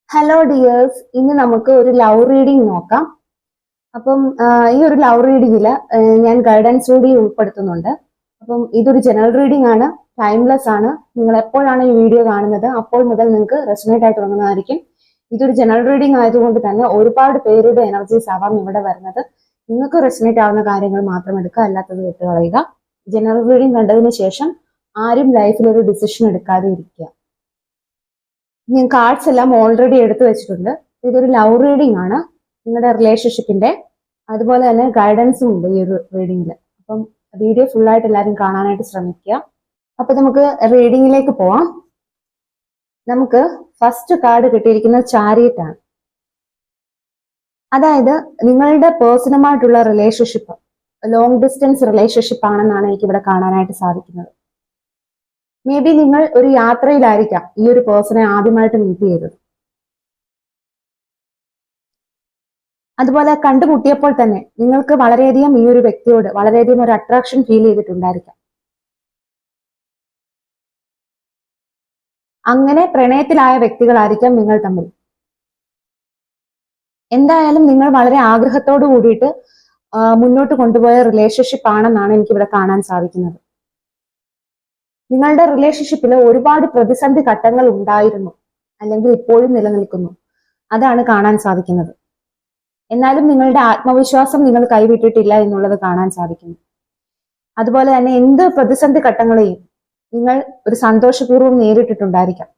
Hello dears, ഇന്ന് നമുക്ക് ഒരു ലവ് റീഡിംഗ് നോക്കാം. അപ്പം ഈ ഒരു ലവ് റീഡിങ്ങിൽ ഞാൻ ഗൈഡൻസ് കൂടി ഉൾപ്പെടുത്തുന്നുണ്ട്. അപ്പം ഇതൊരു ജനറൽ റീഡിംഗ് ആണ്, ടൈംലെസ് ആണ്. നിങ്ങൾ എപ്പോഴാണ് ഈ വീഡിയോ കാണുന്നത് അപ്പോൾ മുതൽ നിങ്ങൾക്ക് റെസൊണേറ്റ് ആയി തുടങ്ങുന്നതായിരിക്കും. ഇതൊരു ജനറൽ റീഡിംഗ് ആയതുകൊണ്ട് തന്നെ ഒരുപാട് പേരുടെ എനർജീസ് ആവാം ഇവിടെ വരുന്നത്. നിങ്ങൾക്ക് റെസൊണേറ്റ് ആവുന്ന കാര്യങ്ങൾ മാത്രം എടുക്കുക, അല്ലാത്തത് വിട്ടുകളയുക. ജനറൽ റീഡിംഗ് കണ്ടതിന് ശേഷം ആരും ലൈഫിൽ ഒരു ഡിസിഷൻ എടുക്കാതെ ഇരിക്കുക. ഞാൻ കാർഡ്സ് എല്ലാം ഓൾറെഡി എടുത്തു വെച്ചിട്ടുണ്ട്. ഇതൊരു ലവ് റീഡിംഗ് ആണ്, നിങ്ങളുടെ റിലേഷൻഷിപ്പിന്റെ. അതുപോലെ തന്നെ ഗൈഡൻസും ഉണ്ട് ഈ ഒരു റീഡിങ്ങിൽ. അപ്പം വീഡിയോ ഫുൾ ആയിട്ട് എല്ലാവരും കാണാനായിട്ട് ശ്രമിക്കുക. അപ്പൊ നമുക്ക് റീഡിങ്ങിലേക്ക് പോവാം. നമുക്ക് ഫസ്റ്റ് കാർഡ് കിട്ടിയിരിക്കുന്നത് ചാരിയറ്റ് ആണ്. അതായത് നിങ്ങളുടെ പേഴ്സണുമായിട്ടുള്ള റിലേഷൻഷിപ്പ് ലോങ് ഡിസ്റ്റൻസ് റിലേഷൻഷിപ്പ് ആണെന്നാണ് എനിക്ക് ഇവിടെ കാണാനായിട്ട് സാധിക്കുന്നത്. മേ ബി നിങ്ങൾ ഒരു യാത്രയിലായിരിക്കാം ഈ ഒരു പേഴ്സണെ ആദ്യമായിട്ട് മീറ്റ് ചെയ്തത്. അതുപോലെ കണ്ടുമുട്ടിയപ്പോൾ തന്നെ നിങ്ങൾക്ക് വളരെയധികം ഈ ഒരു വ്യക്തിയോട് വളരെയധികം ഒരു അട്രാക്ഷൻ ഫീൽ ചെയ്തിട്ടുണ്ടായിരിക്കാം. അങ്ങനെ പ്രണയത്തിലായ വ്യക്തികളായിരിക്കാം നിങ്ങൾ തമ്മിൽ. എന്തായാലും നിങ്ങൾ വളരെ ആഗ്രഹത്തോടു കൂടിയിട്ട് മുന്നോട്ട് കൊണ്ടുപോയ റിലേഷൻഷിപ്പ് ആണെന്നാണ് എനിക്ക് ഇവിടെ കാണാൻ സാധിക്കുന്നത്. നിങ്ങളുടെ റിലേഷൻഷിപ്പിൽ ഒരുപാട് പ്രതിസന്ധി ഘട്ടങ്ങൾ ഉണ്ടായിരുന്നു, അല്ലെങ്കിൽ ഇപ്പോഴും നിലനിൽക്കുന്നു. അതാണ് കാണാൻ സാധിക്കുന്നത്. എന്നാലും നിങ്ങളുടെ ആത്മവിശ്വാസം നിങ്ങൾ കൈവിട്ടിട്ടില്ല എന്നുള്ളത് കാണാൻ സാധിക്കുന്നു. അതുപോലെ തന്നെ എന്ത് പ്രതിസന്ധി ഘട്ടങ്ങളെയും നിങ്ങൾ ഒരു സന്തോഷപൂർവ്വം നേരിട്ടിട്ടുണ്ടായിരിക്കാം.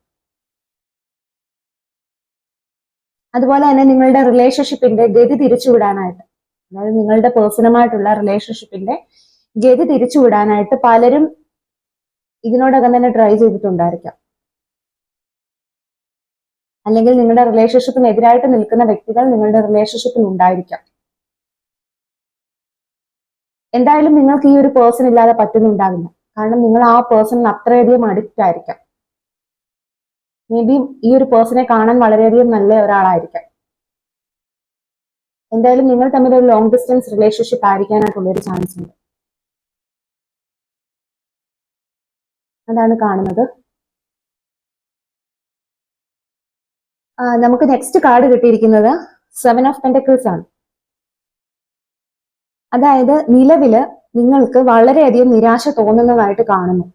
അതുപോലെ തന്നെ നിങ്ങളുടെ റിലേഷൻഷിപ്പിന്റെ ഗതി തിരിച്ചുവിടാനായിട്ട്, അതായത് നിങ്ങളുടെ പേഴ്സണുമായിട്ടുള്ള റിലേഷൻഷിപ്പിന്റെ ഗതി തിരിച്ചുവിടാനായിട്ട് പലരും ഇതിനോടകം തന്നെ ട്രൈ ചെയ്തിട്ടുണ്ടായിരിക്കാം. അല്ലെങ്കിൽ നിങ്ങളുടെ റിലേഷൻഷിപ്പിനെതിരായിട്ട് നിൽക്കുന്ന വ്യക്തികൾ നിങ്ങളുടെ റിലേഷൻഷിപ്പിൽ ഉണ്ടായിരിക്കാം. എന്തായാലും നിങ്ങൾക്ക് ഈ ഒരു പേഴ്സൺ ഇല്ലാതെ പറ്റുന്നുണ്ടാവില്ല. കാരണം നിങ്ങൾ ആ പേഴ്സണിന് അത്രയധികം അഡിക്റ്റ് ആയിരിക്കാം. മേ ബി ഈ ഒരു പേഴ്സണെ കാണാൻ വളരെയധികം നല്ല ഒരാളായിരിക്കാം. എന്തായാലും നിങ്ങൾ തമ്മിൽ ഒരു ലോങ് ഡിസ്റ്റൻസ് റിലേഷൻഷിപ്പ് ആയിരിക്കാനായിട്ടുള്ള ഒരു ചാൻസ് ഉണ്ട്. അതാണ് കാണുന്നത്. നമുക്ക് നെക്സ്റ്റ് കാർഡ് കിട്ടിയിരിക്കുന്നത് 7 ഓഫ് പെന്റക്കിൾസ് ആണ്. അതായത് നിലവില് നിങ്ങൾക്ക് വളരെയധികം നിരാശ തോന്നുന്നതായിട്ട് കാണുന്നു.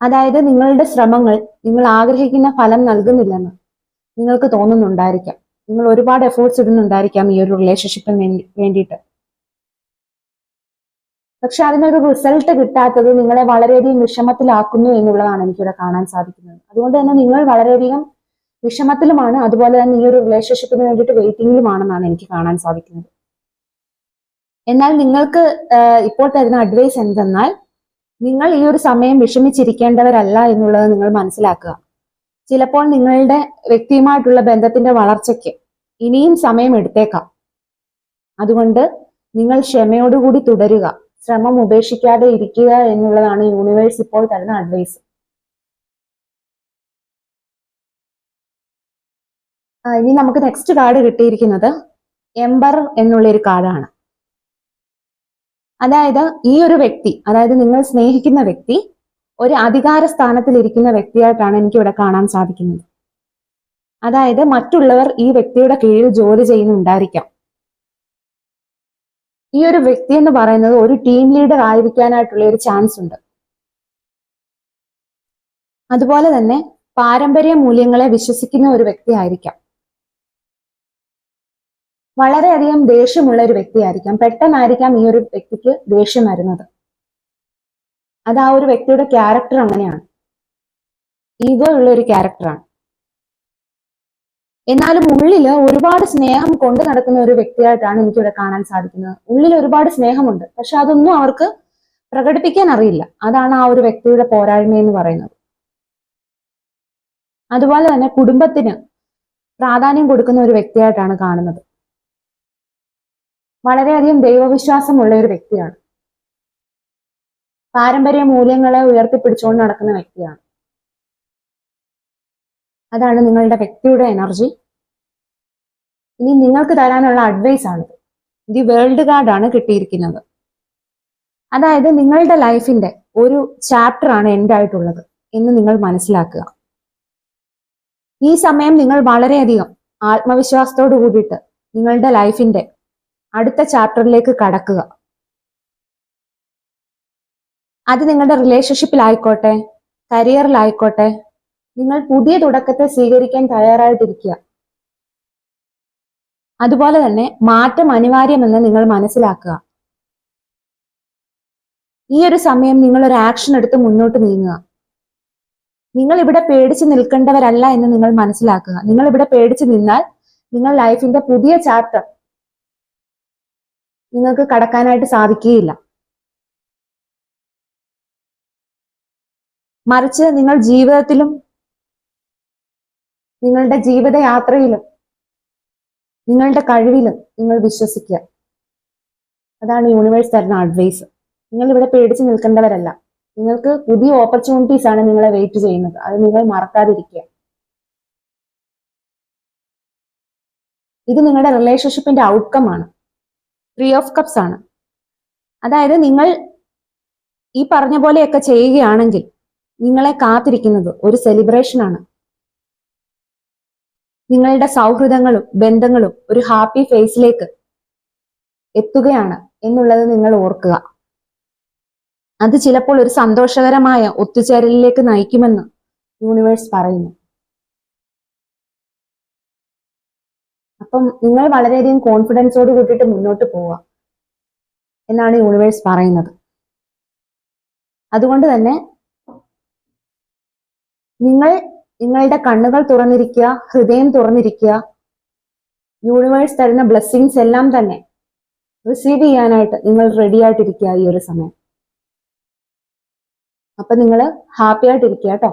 അതായത് നിങ്ങളുടെ ശ്രമങ്ങൾ നിങ്ങൾ ആഗ്രഹിക്കുന്ന ഫലം നൽകുന്നില്ലെന്ന് നിങ്ങൾക്ക് തോന്നുന്നുണ്ടായിരിക്കാം. നിങ്ങൾ ഒരുപാട് എഫേർട്സ് ഇടുന്നുണ്ടായിരിക്കാം ഈ ഒരു റിലേഷൻഷിപ്പിന് വേണ്ടിയിട്ട്. പക്ഷെ അതിനൊരു റിസൾട്ട് കിട്ടാത്തത് നിങ്ങളെ വളരെയധികം വിഷമത്തിലാക്കുന്നു എന്നുള്ളതാണ് എനിക്കിവിടെ കാണാൻ സാധിക്കുന്നത്. അതുകൊണ്ട് തന്നെ നിങ്ങൾ വളരെയധികം വിഷമത്തിലുമാണ്. അതുപോലെ തന്നെ ഈ ഒരു റിലേഷൻഷിപ്പിന് വേണ്ടിയിട്ട് വെയിറ്റിംഗിലുമാണെന്നാണ് എനിക്ക് കാണാൻ സാധിക്കുന്നത്. എന്നാൽ നിങ്ങൾക്ക് ഇപ്പോൾ തരുന്ന അഡ്വൈസ് എന്തെന്നാൽ, നിങ്ങൾ ഈ ഒരു സമയം വിഷമിച്ചിരിക്കേണ്ടവരല്ല എന്നുള്ളത് നിങ്ങൾ മനസ്സിലാക്കുക. ചിലപ്പോൾ നിങ്ങളുടെ വ്യക്തിയുമായിട്ടുള്ള ബന്ധത്തിന്റെ വളർച്ചയ്ക്ക് ഇനിയും സമയം എടുത്തേക്കാം. അതുകൊണ്ട് നിങ്ങൾ ക്ഷമയോടുകൂടി തുടരുക, ശ്രമം ഉപേക്ഷിക്കാതെ ഇരിക്കുക എന്നുള്ളതാണ് യൂണിവേഴ്സ് ഇപ്പോൾ തരുന്ന അഡ്വൈസ്. ഇനി നമുക്ക് നെക്സ്റ്റ് കാർഡ് കിട്ടിയിരിക്കുന്നത് എംബറർ എന്നുള്ള ഒരു കാർഡാണ്. അതായത് ഈ ഒരു വ്യക്തി, അതായത് നിങ്ങൾ സ്നേഹിക്കുന്ന വ്യക്തി ഒരു അധികാര സ്ഥാനത്തിൽ ഇരിക്കുന്ന വ്യക്തിയായിട്ടാണ് എനിക്ക് ഇവിടെ കാണാൻ സാധിക്കുന്നത്. അതായത് മറ്റുള്ളവർ ഈ വ്യക്തിയുടെ കീഴിൽ ജോലി ചെയ്യുന്നുണ്ടായിരിക്കാം. ഈ ഒരു വ്യക്തി എന്ന് പറയുന്നത് ഒരു ടീം ലീഡർ ആയിരിക്കാനായിട്ടുള്ള ഒരു ചാൻസ് ഉണ്ട്. അതുപോലെ തന്നെ പാരമ്പര്യ മൂല്യങ്ങളെ വിശ്വസിക്കുന്ന ഒരു വ്യക്തി ആയിരിക്കാം. വളരെയധികം ദേഷ്യമുള്ള ഒരു വ്യക്തിയായിരിക്കാം. പെട്ടെന്നായിരിക്കാം ഈ ഒരു വ്യക്തിക്ക് ദേഷ്യം വരുന്നത്. അത് ആ ഒരു വ്യക്തിയുടെ ക്യാരക്ടർ അങ്ങനെയാണ്, ഈഗോ ഉള്ള ഒരു ക്യാരക്ടറാണ്. എന്നാലും ഉള്ളില് ഒരുപാട് സ്നേഹം കൊണ്ടു നടക്കുന്ന ഒരു വ്യക്തിയായിട്ടാണ് എനിക്കിവിടെ കാണാൻ സാധിക്കുന്നത്. ഉള്ളിൽ ഒരുപാട് സ്നേഹമുണ്ട്, പക്ഷെ അതൊന്നും അവർക്ക് പ്രകടിപ്പിക്കാൻ അറിയില്ല. അതാണ് ആ ഒരു വ്യക്തിയുടെ പോരായ്മ എന്ന് പറയുന്നത്. അതുപോലെ തന്നെ കുടുംബത്തിന് പ്രാധാന്യം കൊടുക്കുന്ന ഒരു വ്യക്തിയായിട്ടാണ് കാണുന്നത്. വളരെയധികം ദൈവവിശ്വാസമുള്ള ഒരു വ്യക്തിയാണ്. പാരമ്പര്യ മൂല്യങ്ങളെ ഉയർത്തിപ്പിടിച്ചുകൊണ്ട് നടക്കുന്ന വ്യക്തിയാണ്. അതാണ് നിങ്ങളുടെ വ്യക്തിയുടെ എനർജി. ഇനി നിങ്ങൾക്ക് തരാനുള്ള അഡ്വൈസ് ആണിത്. ദി വേൾഡ് കാർഡാണ് കിട്ടിയിരിക്കുന്നത്. അതായത് നിങ്ങളുടെ ലൈഫിന്റെ ഒരു ചാപ്റ്റർ ആണ് എൻഡ് ആയിട്ടുള്ളത് എന്ന് നിങ്ങൾ മനസ്സിലാക്കുക. ഈ സമയം നിങ്ങൾ വളരെയധികം ആത്മവിശ്വാസത്തോട് കൂടിയിട്ട് നിങ്ങളുടെ ലൈഫിന്റെ അടുത്ത ചാപ്റ്ററിലേക്ക് കടക്കുക. അത് നിങ്ങളുടെ റിലേഷൻഷിപ്പിലായിക്കോട്ടെ, കരിയറിലായിക്കോട്ടെ, നിങ്ങൾ പുതിയ തുടക്കത്തെ സ്വീകരിക്കാൻ തയ്യാറായിട്ടിരിക്കുക. അതുപോലെ തന്നെ മാറ്റം അനിവാര്യമെന്ന് നിങ്ങൾ മനസ്സിലാക്കുക. ഈ ഒരു സമയം നിങ്ങൾ ഒരു ആക്ഷൻ എടുത്ത് മുന്നോട്ട് നീങ്ങുക. നിങ്ങൾ ഇവിടെ പേടിച്ച് നിൽക്കേണ്ടവരല്ല എന്ന് നിങ്ങൾ മനസ്സിലാക്കുക. നിങ്ങൾ ഇവിടെ പേടിച്ച് നിന്നാൽ നിങ്ങൾ ലൈഫിന്റെ പുതിയ ചാപ്റ്റർ നിങ്ങൾക്ക് കടക്കാനായിട്ട് സാധിക്കുകയില്ല. മറിച്ച് നിങ്ങൾ ജീവിതത്തിലും നിങ്ങളുടെ ജീവിതയാത്രയിലും നിങ്ങളുടെ കഴിവിലും നിങ്ങൾ വിശ്വസിക്കുക. അതാണ് യൂണിവേഴ്സ് തരുന്ന അഡ്വൈസ്. നിങ്ങൾ ഇവിടെ പേടിച്ച് നിൽക്കേണ്ടവരല്ല. നിങ്ങൾക്ക് പുതിയ ഓപ്പർച്യൂണിറ്റീസ് ആണ് നിങ്ങളെ വെയിറ്റ് ചെയ്യുന്നത്. അത് നിങ്ങൾ മറക്കാതിരിക്കുക. ഇത് നിങ്ങളുടെ റിലേഷൻഷിപ്പിന്റെ ഔട്ട്കം ആണ്. 3 ഓഫ് കപ്സ് ആണ്. അതായത് നിങ്ങൾ ഈ പറഞ്ഞ പോലെയൊക്കെ ചെയ്യുകയാണെങ്കിൽ നിങ്ങളെ കാത്തിരിക്കുന്നത് ഒരു സെലിബ്രേഷൻ ആണ്. നിങ്ങളുടെ സൗഹൃദങ്ങളും ബന്ധങ്ങളും ഒരു ഹാപ്പി ഫേസിലേക്ക് എത്തുകയാണ് എന്നുള്ളത് നിങ്ങൾ ഓർക്കുക. അത് ചിലപ്പോൾ ഒരു സന്തോഷകരമായ ഒത്തുചേരലിലേക്ക് നയിക്കുമെന്ന് യൂണിവേഴ്സ് പറയുന്നു. അപ്പം നിങ്ങൾ വളരെയധികം കോൺഫിഡൻസോട് കൂട്ടിയിട്ട് മുന്നോട്ട് പോവുക എന്നാണ് യൂണിവേഴ്സ് പറയുന്നത്. അതുകൊണ്ട് തന്നെ നിങ്ങൾ നിങ്ങളുടെ കണ്ണുകൾ തുറന്നിരിക്കുക, ഹൃദയം തുറന്നിരിക്കുക. യൂണിവേഴ്സ് തരുന്ന ബ്ലെസ്സിങ്സ് എല്ലാം തന്നെ റിസീവ് ചെയ്യാനായിട്ട് നിങ്ങൾ റെഡി ആയിട്ടിരിക്കുക ഈ ഒരു സമയം. അപ്പൊ നിങ്ങൾ ഹാപ്പി ആയിട്ടിരിക്കുക കേട്ടോ.